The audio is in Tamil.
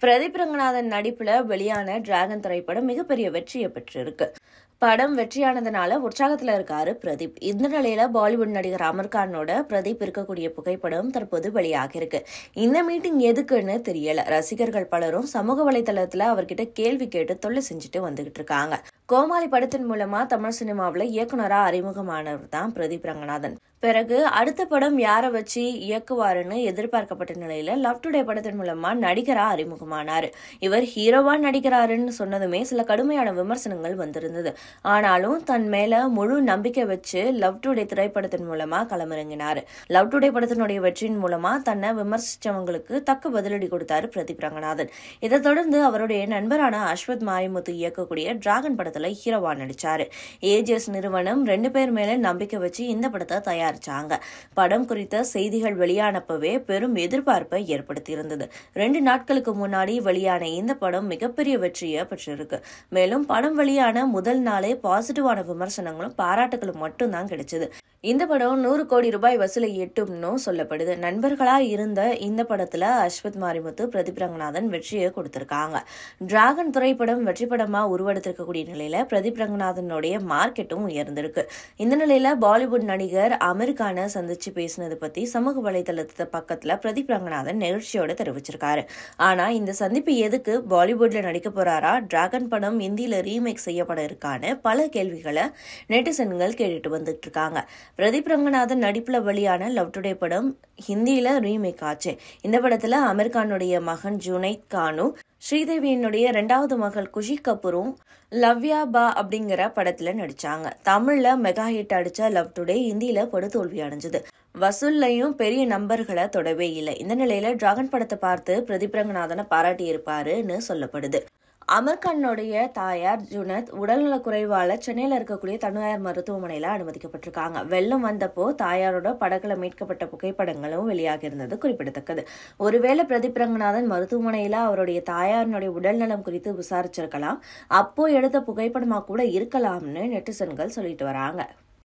பிரதீப் ரங்கநாதன் நடிப்புல வெளியான டிராகன் திரைப்படம் மிகப்பெரிய வெற்றியை பெற்றிருக்கு. படம் வெற்றியானதுனால உற்சாகத்துல இருக்காரு பிரதீப். இந்த நிலையில பாலிவுட் நடிகர் அமர்கானோட பிரதீப் இருக்கக்கூடிய புகைப்படம் தற்போது வெளியாகிருக்கு. இந்த மீட்டிங் எதுக்குன்னு தெரியல. ரசிகர்கள் பலரும் சமூக வலைதளத்துல அவர்கிட்ட கேள்வி கேட்டு தொல்லை செஞ்சுட்டு வந்துகிட்டு இருக்காங்க. கோமாளி படத்தின் மூலமா தமிழ் சினிமாவில இயக்குனரா அறிமுகமானவர் தான் பிரதீப் ரங்கநாதன். பிறகு அடுத்த படம் யாரை வச்சு இயக்குவாருன்னு எதிர்பார்க்கப்பட்ட நிலையில லவ் டுடே படத்தின் மூலமா நடிகரா அறிமுகமானாரு. இவர் ஹீரோவா நடிக்கிறாருன்னு சொன்னதுமே சில கடுமையான விமர்சனங்கள் வந்திருந்தது. ஆனாலும் தன் மேல முழு நம்பிக்கை வச்சு லவ் டுடே திரைப்படத்தின் மூலமா களமிறங்கினாரு. லவ் டுடே படத்தினுடைய வெற்றியின் மூலமா தன்னை விமர்சிச்சவங்களுக்கு தக்க பதிலடி கொடுத்தாரு பிரதீப் ரங்கநாதன். இதை தொடர்ந்து அவருடைய நண்பரான அஸ்வத் மாரிமுத்து இயக்கக்கூடிய டிராகன் படத்துல ஹீரோவா நடிச்சாரு. ஏஜிஎஸ் நிறுவனம் 2 பேர் மேல நம்பிக்கை வச்சு இந்த படத்தை தயாரிச்சாங்க. படம் குறித்த செய்திகள் வெளியானப்பவே பெரும் எதிர்பார்ப்பை ஏற்படுத்தியிருந்தது. 2 நாட்களுக்கு முன்னாடி வெளியான இந்த படம் மிகப்பெரிய வெற்றியை பெற்றிருக்கு. மேலும் படம் வெளியான முதல் நாளே பாசிட்டிவான விமர்சனங்களும் பாராட்டுகளும் மட்டும்தான் கிடைச்சது. இந்த படம் 100 கோடி ரூபாய் வசூலை எட்டும்னு சொல்லப்படுது. நண்பர்களா இருந்த இந்த படத்துல அஸ்வத் மாரிமுத்து, பிரதீப் ரங்கநாதன் வெற்றியை கொடுத்திருக்காங்க. டிராகன் திரைப்படம் வெற்றி படமா உருவெடுத்திருக்கக்கூடிய நிலையில பிரதீப் ரங்கநாதனுடைய மார்க்கெட்டும் உயர்ந்திருக்கு. இந்த நிலையில பாலிவுட் நடிகர் அமீர்கானை சந்திச்சு பேசினது பத்தி சமூக வலைதளத்து பக்கத்துல பிரதீப் ரங்கநாதன் நெகிழ்ச்சியோட தெரிவிச்சிருக்காரு. ஆனா இந்த சந்திப்பு எதுக்கு? பாலிவுட்ல நடிக்க போறாரா? டிராகன் படம் இந்தியில ரீமேக் செய்யப்பட இருக்கான்னு பல கேள்விகளை நெட்டிசன்கள் கேட்டுட்டு வந்துட்டு இருக்காங்க. பிரதீப் ரங்கநாதன் நடிப்புல வெளியான லவ் டுடே படம் ஹிந்தியில ரீமேக் ஆச்சு. இந்த படத்துல அமீர்கானுடைய மகன் ஜுனைத் கானும், ஸ்ரீதேவியினுடைய 2வது மகள் குஷி கபூரும் லவ்யா பா அப்படிங்கிற படத்துல நடிச்சாங்க. தமிழ்ல மெகா ஹிட் அடிச்ச லவ் டுடே இந்தியில படுதோல்வி அடைஞ்சது. வசூல்லையும் பெரிய நம்பர்களை தொடவே இல்லை. இந்த நிலையில டிராகன் படத்தை பார்த்து பிரதீப் ரங்கநாதனை பாராட்டி இருப்பாருன்னு சொல்லப்படுது. அமர்கானுடைய தாயார் ஜுனத் உடல்நலக் குறைவால சென்னையில இருக்கக்கூடிய தனியார் மருத்துவமனையில அனுமதிக்கப்பட்டிருக்காங்க. வெள்ளம் வந்தப்போ தாயாரோட படகுல மீட்கப்பட்ட புகைப்படங்களும் வெளியாகி இருந்தது குறிப்பிடத்தக்கது. ஒருவேளை பிரதீப் ரங்கநாதன் மருத்துவமனையில அவருடைய தாயாரினுடைய உடல்நலம் குறித்து விசாரிச்சிருக்கலாம். அப்போ எடுத்த புகைப்படமா கூட இருக்கலாம்னு நெட்டிசன்கள் சொல்லிட்டு வராங்க.